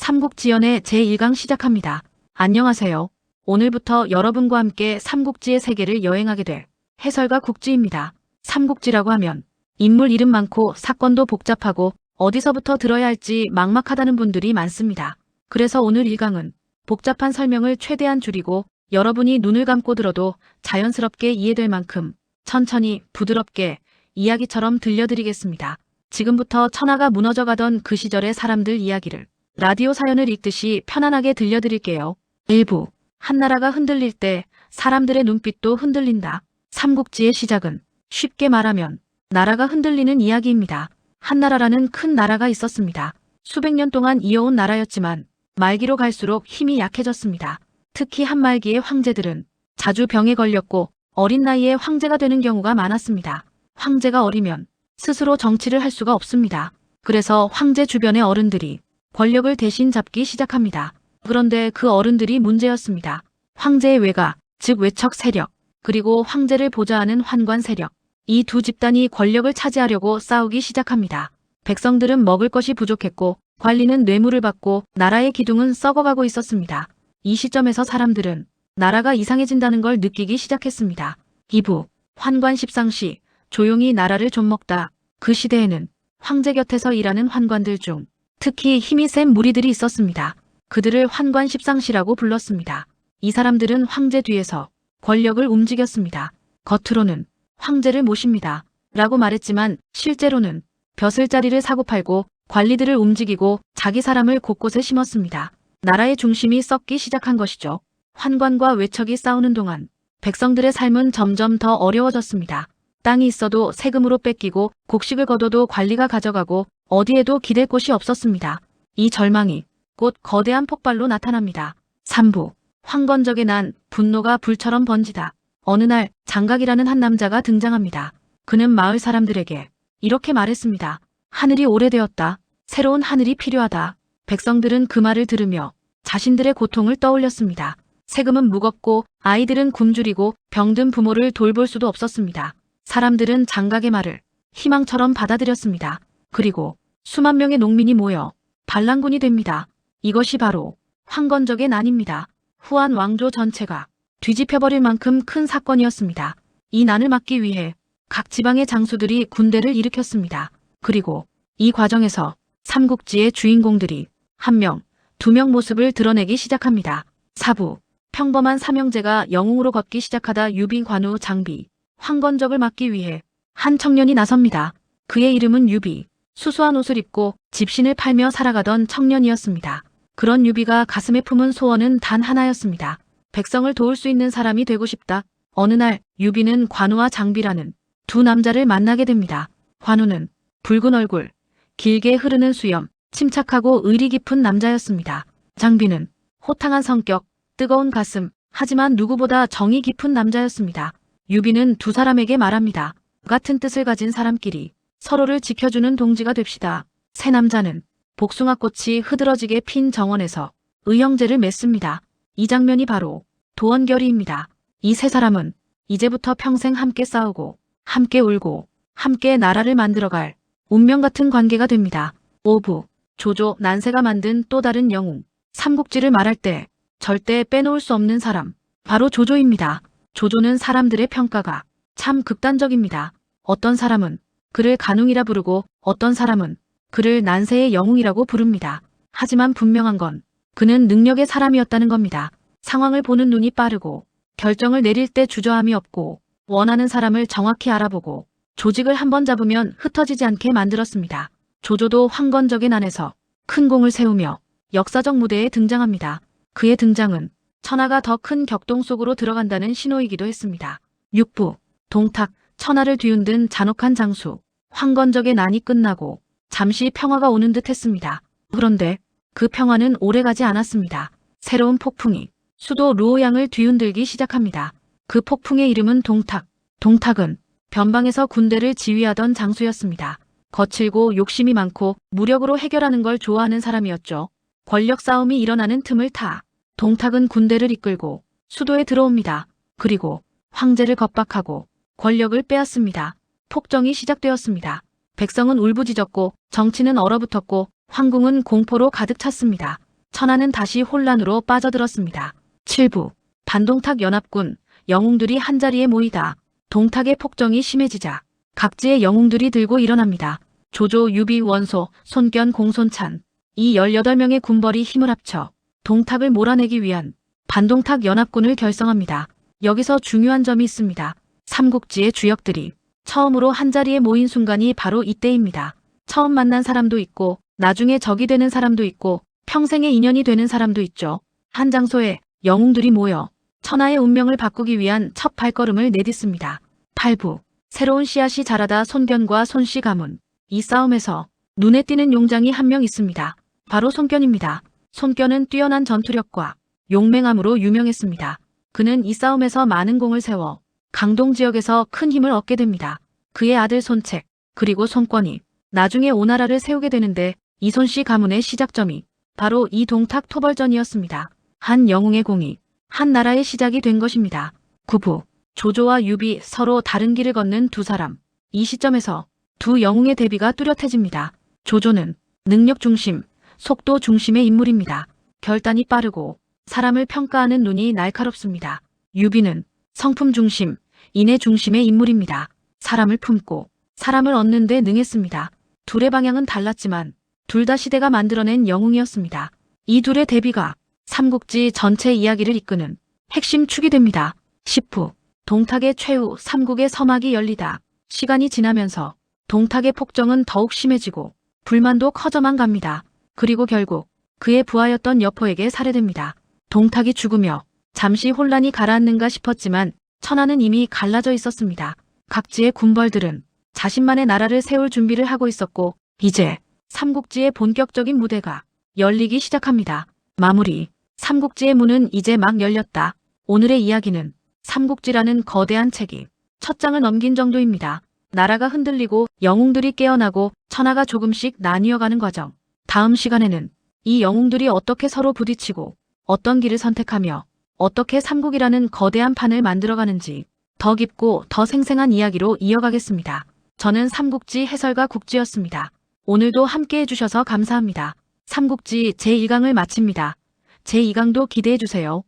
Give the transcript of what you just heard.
삼국지연의 제1강 시작합니다. 안녕하세요. 오늘부터 여러분과 함께 삼국지의 세계를 여행하게 될 해설가 국지입니다. 삼국지라고 하면 인물 이름 많고 사건도 복잡하고 어디서부터 들어야 할지 막막하다는 분들이 많습니다. 그래서 오늘 1강은 복잡한 설명을 최대한 줄이고 여러분이 눈을 감고 들어도 자연스럽게 이해될 만큼 천천히 부드럽게 이야기처럼 들려드리겠습니다. 지금부터 천하가 무너져가던 그 시절의 사람들 이야기를 라디오 사연을 읽듯이 편안하게 들려드릴게요. 1부. 한나라가 흔들릴 때 사람들의 눈빛도 흔들린다. 삼국지의 시작은 쉽게 말하면 나라가 흔들리는 이야기입니다. 한나라라는 큰 나라가 있었습니다. 수백 년 동안 이어온 나라였지만 말기로 갈수록 힘이 약해졌습니다. 특히 한말기의 황제들은 자주 병에 걸렸고 어린 나이에 황제가 되는 경우가 많았습니다. 황제가 어리면 스스로 정치를 할 수가 없습니다. 그래서 황제 주변의 어른들이 권력을 대신 잡기 시작합니다. 그런데 그 어른들이 문제였습니다. 황제의 외가, 즉 외척 세력, 그리고 황제를 보좌하는 환관 세력, 이 두 집단이 권력을 차지하려고 싸우기 시작합니다. 백성들은 먹을 것이 부족했고 관리는 뇌물을 받고 나라의 기둥은 썩어가고 있었습니다. 이 시점에서 사람들은 나라가 이상해진다는 걸 느끼기 시작했습니다. 2부. 환관 십상시, 조용히 나라를 좀먹다. 그 시대에는 황제 곁에서 일하는 환관들 중 특히 힘이 센 무리들이 있었습니다. 그들을 환관 십상시라고 불렀습니다. 이 사람들은 황제 뒤에서 권력을 움직였습니다. 겉으로는 황제를 모십니다. 라고 말했지만 실제로는 벼슬자리를 사고팔고 관리들을 움직이고 자기 사람을 곳곳에 심었습니다. 나라의 중심이 썩기 시작한 것이죠. 환관과 외척이 싸우는 동안 백성들의 삶은 점점 더 어려워졌습니다. 땅이 있어도 세금으로 뺏기고 곡식을 거둬도 관리가 가져가고 어디에도 기댈 곳이 없었습니다. 이 절망이 곧 거대한 폭발로 나타납니다. 3부. 황건적의 난, 분노가 불처럼 번지다. 어느 날 장각이라는 한 남자가 등장합니다. 그는 마을 사람들에게 이렇게 말했습니다. 하늘이 오래되었다. 새로운 하늘이 필요하다. 백성들은 그 말을 들으며 자신들의 고통을 떠올렸습니다. 세금은 무겁고 아이들은 굶주리고 병든 부모를 돌볼 수도 없었습니다. 사람들은 장각의 말을 희망처럼 받아들였습니다. 그리고 수만 명의 농민이 모여 반란군이 됩니다. 이것이 바로 황건적의 난입니다. 후한 왕조 전체가 뒤집혀버릴 만큼 큰 사건이었습니다. 이 난을 막기 위해 각 지방의 장수들이 군대를 일으켰습니다. 그리고 이 과정에서 삼국지의 주인공들이 한 명, 두 명 모습을 드러내기 시작합니다. 4부. 평범한 삼형제가 영웅으로 걷기 시작하다 유비, 관우, 장비, 황건적을 막기 위해 한 청년이 나섭니다. 그의 이름은 유비. 수수한 옷을 입고 집신을 팔며 살아가던 청년이었습니다. 그런 유비가 가슴에 품은 소원은 단 하나였습니다. 백성을 도울 수 있는 사람이 되고 싶다. 어느 날 유비는 관우와 장비라는 두 남자를 만나게 됩니다. 관우는 붉은 얼굴, 길게 흐르는 수염, 침착하고 의리 깊은 남자였습니다. 장비는 호탕한 성격, 뜨거운 가슴, 하지만 누구보다 정이 깊은 남자였습니다. 유비는 두 사람에게 말합니다. 같은 뜻을 가진 사람끼리 서로를 지켜주는 동지가 됩시다. 세 남자는 복숭아꽃이 흐드러지게 핀 정원에서 의형제를 맺습니다. 이 장면이 바로 도원결의입니다. 이 세 사람은 이제부터 평생 함께 싸우고 함께 울고 함께 나라를 만들어갈 운명 같은 관계가 됩니다. 5부. 조조, 난세가 만든 또 다른 영웅. 삼국지를 말할 때 절대 빼놓을 수 없는 사람, 바로 조조입니다. 조조는 사람들의 평가가 참 극단적입니다. 어떤 사람은 그를 간웅이라 부르고 어떤 사람은 그를 난세의 영웅이라고 부릅니다. 하지만 분명한 건 그는 능력의 사람이었다는 겁니다. 상황을 보는 눈이 빠르고 결정을 내릴 때 주저함이 없고 원하는 사람을 정확히 알아보고 조직을 한번 잡으면 흩어지지 않게 만들었습니다. 조조도 황건적의 난에서 큰 공을 세우며 역사적 무대에 등장합니다. 그의 등장은 천하가 더 큰 격동 속으로 들어간다는 신호이기도 했습니다. 6부. 동탁, 천하를 뒤흔든 잔혹한 장수. 황건적의 난이 끝나고 잠시 평화가 오는 듯 했습니다. 그런데 그 평화는 오래가지 않았습니다. 새로운 폭풍이 수도 루오양을 뒤흔들기 시작합니다. 그 폭풍의 이름은 동탁. 동탁은 변방에서 군대를 지휘하던 장수였습니다. 거칠고 욕심이 많고 무력으로 해결하는 걸 좋아하는 사람이었죠. 권력 싸움이 일어나는 틈을 타 동탁은 군대를 이끌고 수도에 들어옵니다. 그리고 황제를 겁박하고 권력을 빼앗습니다. 폭정이 시작되었습니다. 백성은 울부짖었고 정치는 얼어붙었고 황궁은 공포로 가득 찼습니다. 천하는 다시 혼란으로 빠져들었습니다. 7부 반동탁 연합군 영웅들이 한자리에 모이다. 동탁의 폭정이 심해지자 각지의 영웅들이 들고 일어납니다. 조조, 유비, 원소, 손견, 공손찬 이 18명의 군벌이 힘을 합쳐 동탁을 몰아내기 위한 반동탁 연합군을 결성합니다. 여기서 중요한 점이 있습니다. 삼국지의 주역들이 처음으로 한자리에 모인 순간이 바로 이때입니다. 처음 만난 사람도 있고 나중에 적이 되는 사람도 있고 평생의 인연이 되는 사람도 있죠. 한 장소에 영웅들이 모여 천하의 운명을 바꾸기 위한 첫 발걸음을 내딛습니다. 8부 새로운 씨앗이 자라다 손견과 손씨 가문 이 싸움에서 눈에 띄는 용장이 한 명 있습니다. 바로 손견입니다. 손견은 뛰어난 전투력과 용맹함으로 유명했습니다. 그는 이 싸움에서 많은 공을 세워 강동 지역에서 큰 힘을 얻게 됩니다. 그의 아들 손책 그리고 손권이 나중에 오나라를 세우게 되는데 이 손씨 가문의 시작점이 바로 이 동탁 토벌전이었습니다. 한 영웅의 공이 한 나라의 시작이 된 것입니다. 9부 조조와 유비 서로 다른 길을 걷는 두 사람. 이 시점에서 두 영웅의 대비가 뚜렷해집니다. 조조는 능력 중심, 속도 중심의 인물입니다. 결단이 빠르고 사람을 평가하는 눈이 날카롭습니다. 유비는 성품 중심, 인애 중심의 인물입니다. 사람을 품고 사람을 얻는 데 능했습니다. 둘의 방향은 달랐지만 둘 다 시대가 만들어낸 영웅이었습니다. 이 둘의 대비가 삼국지 전체 이야기를 이끄는 핵심 축이 됩니다. 10부 동탁의 최후 삼국의 서막이 열리다. 시간이 지나면서 동탁의 폭정은 더욱 심해지고 불만도 커져만 갑니다. 그리고 결국 그의 부하였던 여포에게 살해됩니다. 동탁이 죽으며 잠시 혼란이 가라앉는가 싶었지만 천하는 이미 갈라져 있었습니다. 각지의 군벌들은 자신만의 나라를 세울 준비를 하고 있었고 이제 삼국지의 본격적인 무대가 열리기 시작합니다. 마무리 삼국지의 문은 이제 막 열렸다. 오늘의 이야기는 삼국지라는 거대한 책이 첫 장을 넘긴 정도입니다. 나라가 흔들리고 영웅들이 깨어나고 천하가 조금씩 나뉘어가는 과정. 다음 시간에는 이 영웅들이 어떻게 서로 부딪히고 어떤 길을 선택하며 어떻게 삼국이라는 거대한 판을 만들어가는지 더 깊고 더 생생한 이야기로 이어가겠습니다. 저는 삼국지 해설가 국지였습니다. 오늘도 함께 해주셔서 감사합니다. 삼국지 제1강을 마칩니다. 제2강도 기대해주세요.